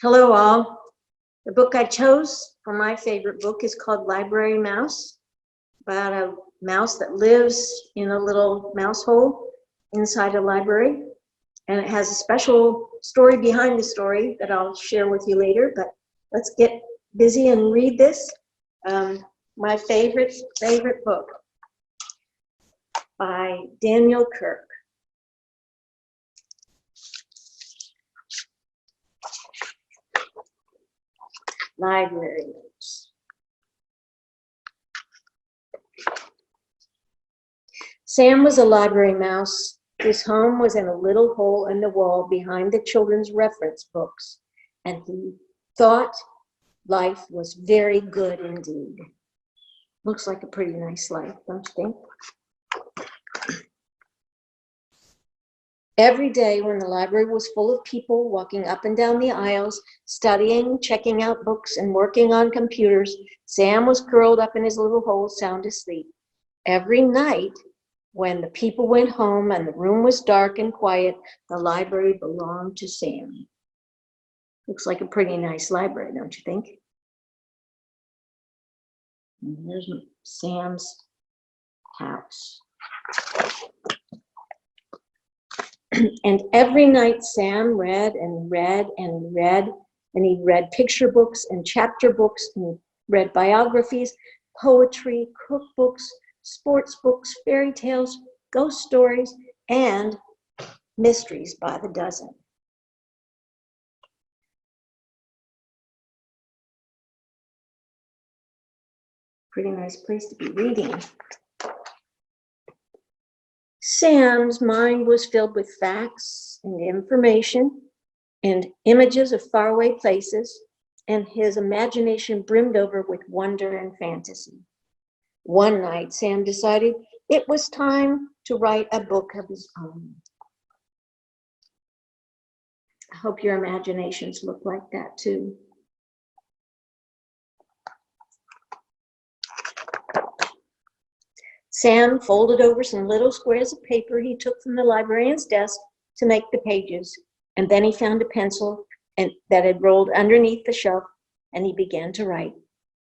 Hello all. The book I chose for my favorite book is called Library Mouse, about a mouse that lives in a little mouse hole inside a library. And it has a special story behind the story that I'll share with you later, but let's get busy and read this. My favorite book by Daniel Kirk. Library Mouse. Sam was a library mouse. His home was in a little hole in the wall behind the children's reference books, and he thought life was very good indeed. Looks like a pretty nice life, don't you think? Every day when the library was full of people walking up and down the aisles, studying, checking out books, and working on computers, Sam was curled up in his little hole, sound asleep. Every night, when the people went home and the room was dark and quiet, the library belonged to Sam. Looks like a pretty nice library, don't you think? And there's Sam's house. And every night Sam read and read and read, and he read picture books and chapter books, and he read biographies, poetry, cookbooks, sports books, fairy tales, ghost stories, and mysteries by the dozen. Pretty nice place to be reading. Sam's mind was filled with facts and information and images of faraway places, and his imagination brimmed over with wonder and fantasy. One night, Sam decided it was time to write a book of his own. I hope your imaginations look like that too. Sam folded over some little squares of paper he took from the librarian's desk to make the pages, and then he found a pencil that had rolled underneath the shelf, and he began to write.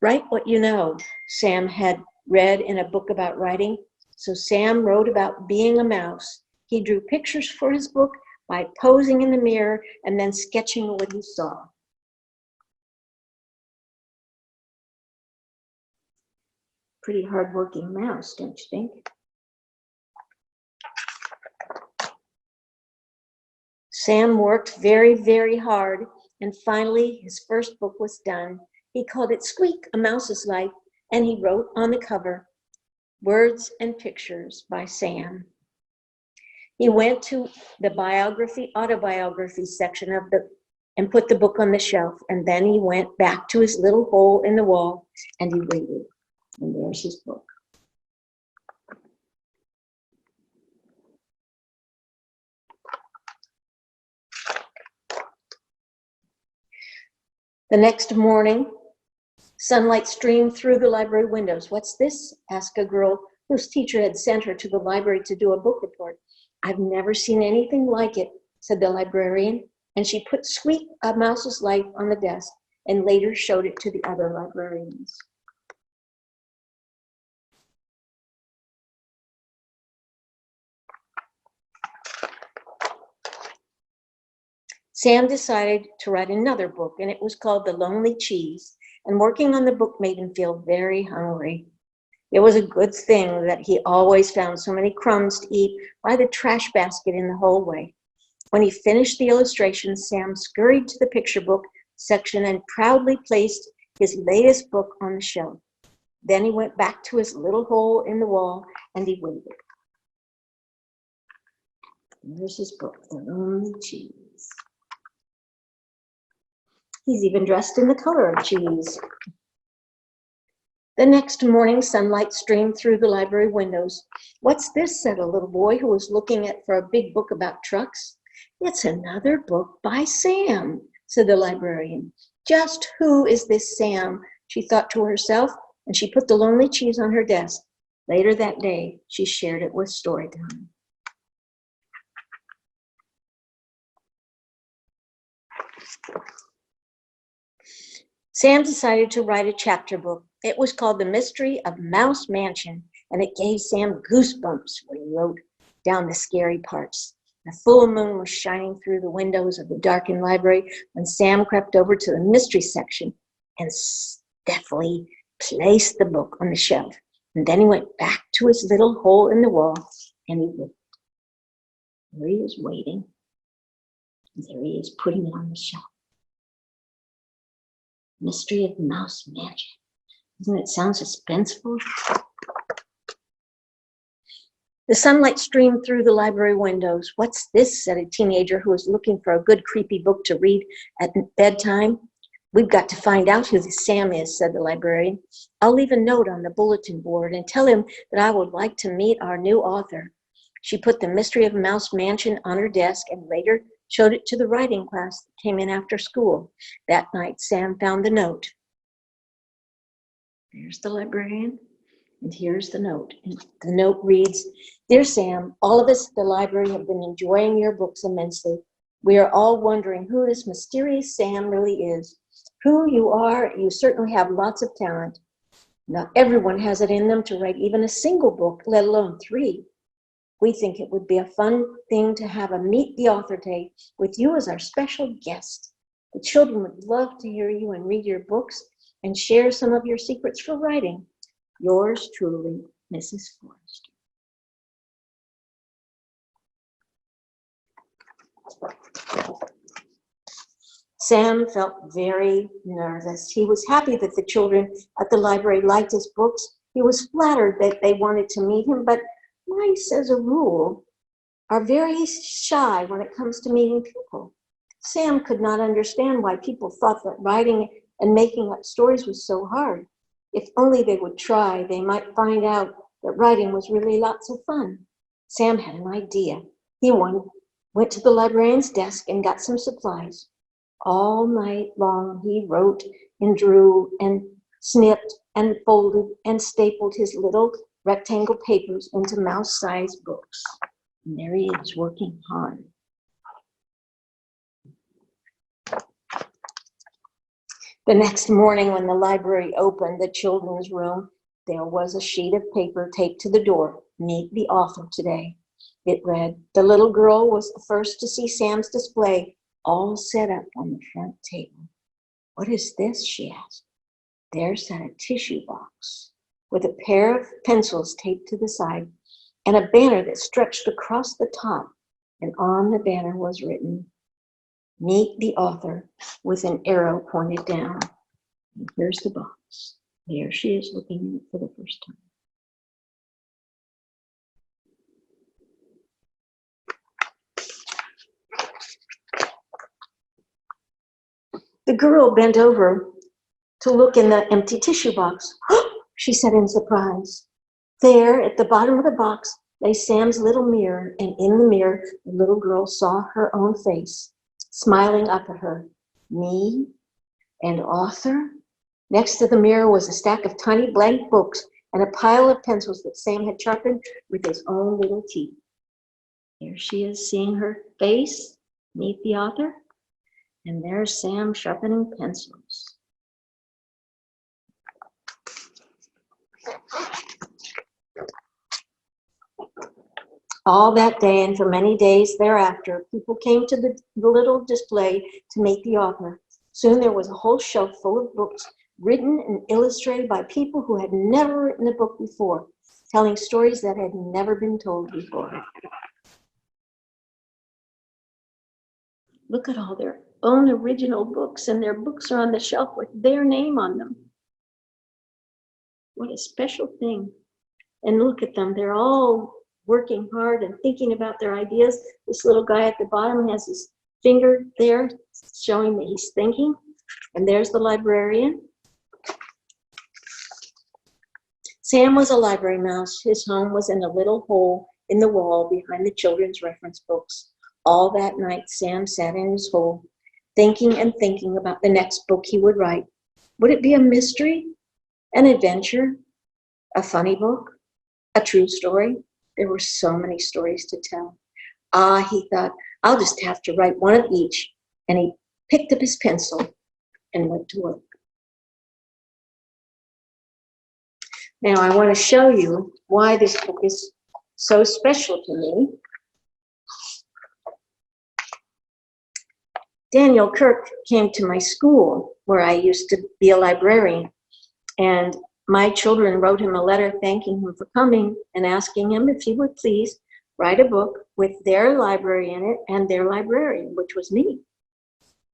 Write what you know, Sam had read in a book about writing, so Sam wrote about being a mouse. He drew pictures for his book by posing in the mirror and then sketching what he saw. Pretty hardworking mouse, don't you think? Sam worked very, very hard, and finally his first book was done. He called it Squeak, A Mouse's Life, and he wrote on the cover, Words and Pictures by Sam. He went to the autobiography section and put the book on the shelf, and then he went back to his little hole in the wall, and he waited. And there's his book. The next morning, sunlight streamed through the library windows. What's this? Asked a girl whose teacher had sent her to the library to do a book report. I've never seen anything like it, said the librarian, and she put Squeak, A Mouse's Life on the desk and later showed it to the other librarians. Sam decided to write another book, and it was called The Lonely Cheese, and working on the book made him feel very hungry. It was a good thing that he always found so many crumbs to eat by the trash basket in the hallway. When he finished the illustrations, Sam scurried to the picture book section and proudly placed his latest book on the shelf. Then he went back to his little hole in the wall, and he waited. There's his book, The Lonely Cheese. He's even dressed in the color of cheese. The next morning, sunlight streamed through the library windows. What's this? Said a little boy who was looking for a big book about trucks. It's another book by Sam, said the librarian. Just who is this Sam? She thought to herself, and she put The Lonely Cheese on her desk. Later that day, she shared it with Storytime. Sam decided to write a chapter book. It was called The Mystery of Mouse Mansion, and it gave Sam goosebumps when he wrote down the scary parts. The full moon was shining through the windows of the darkened library when Sam crept over to the mystery section and stealthily placed the book on the shelf. And then he went back to his little hole in the wall, and he looked. There he is waiting. And there he is putting it on the shelf. Mystery of Mouse Mansion. Doesn't it sound suspenseful? The sunlight streamed through the library windows. "What's this?" said a teenager who was looking for a good creepy book to read at bedtime. "We've got to find out who this Sam is," said the librarian. "I'll leave a note on the bulletin board and tell him that I would like to meet our new author." She put The Mystery of Mouse Mansion on her desk and later showed it to the writing class that came in after school. That night, Sam found the note. There's the librarian, and here's the note. And the note reads, "Dear Sam, all of us at the library have been enjoying your books immensely. We are all wondering who this mysterious Sam really is. Who you are, you certainly have lots of talent. Not everyone has it in them to write even a single book, let alone 3. We think it would be a fun thing to have a Meet the Author Day with you as our special guest. The children would love to hear you and read your books and share some of your secrets for writing. Yours truly, Mrs. Foerster." Sam felt very nervous. He was happy that the children at the library liked his books. He was flattered that they wanted to meet him, but mice, as a rule, are very shy when it comes to meeting people. Sam could not understand why people thought that writing and making up stories was so hard. If only they would try, they might find out that writing was really lots of fun. Sam had an idea. He went to the librarian's desk and got some supplies. All night long, he wrote and drew and snipped and folded and stapled his little rectangle papers into mouse-sized books. And there he is, working hard. The next morning when the library opened the children's room, there was a sheet of paper taped to the door. "Meet the author today," it read. The little girl was the first to see Sam's display, all set up on the front table. "What is this?" she asked. There sat a tissue box with a pair of pencils taped to the side and a banner that stretched across the top. And on the banner was written, "Meet the author," with an arrow pointed down. And here's the box. There she is looking at it for the first time. The girl bent over to look in the empty tissue box. "Oh," she said in surprise. There, at the bottom of the box, lay Sam's little mirror, and in the mirror, the little girl saw her own face, smiling up at her. Me? An author? Next to the mirror was a stack of tiny blank books and a pile of pencils that Sam had sharpened with his own little teeth. Here she is, seeing her face, meet the author, and there's Sam sharpening pencils. All that day and for many days thereafter, people came to the little display to meet the author. Soon there was a whole shelf full of books written and illustrated by people who had never written a book before, telling stories that had never been told before. Look at all their own original books, and their books are on the shelf with their name on them. What a special thing. And look at them, they're all working hard and thinking about their ideas. This little guy at the bottom has his finger there showing that he's thinking. And there's the librarian. Sam was a library mouse. His home was in a little hole in the wall behind the children's reference books. All that night, Sam sat in his hole, thinking and thinking about the next book he would write. Would it be a mystery, an adventure, a funny book, a true story? There were so many stories to tell. He thought, I'll just have to write one of each. And he picked up his pencil and went to work. Now I want to show you why this book is so special to me. Daniel Kirk came to my school where I used to be a librarian, and my children wrote him a letter thanking him for coming and asking him if he would please write a book with their library in it and their librarian, which was me.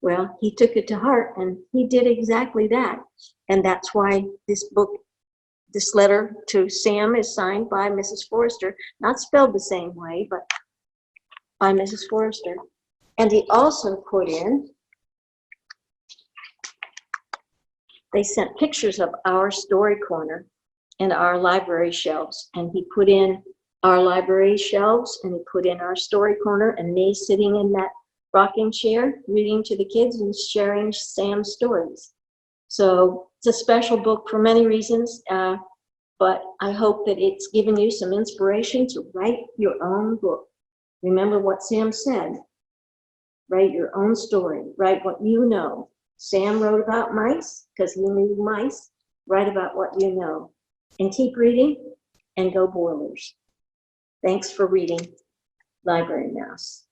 Well, he took it to heart and he did exactly that. And that's why this book, this letter to Sam, is signed by Mrs. Foerster, not spelled the same way, but by Mrs. Foerster. And he also put in, they sent pictures of our story corner and our library shelves. And he put in our library shelves and he put in our story corner and me sitting in that rocking chair, reading to the kids and sharing Sam's stories. So it's a special book for many reasons, but I hope that it's given you some inspiration to write your own book. Remember what Sam said. Write your own story. Write what you know. Sam wrote about mice because he knew mice. Write about what you know. And keep reading and go Boilers. Thanks for reading, Library Mouse.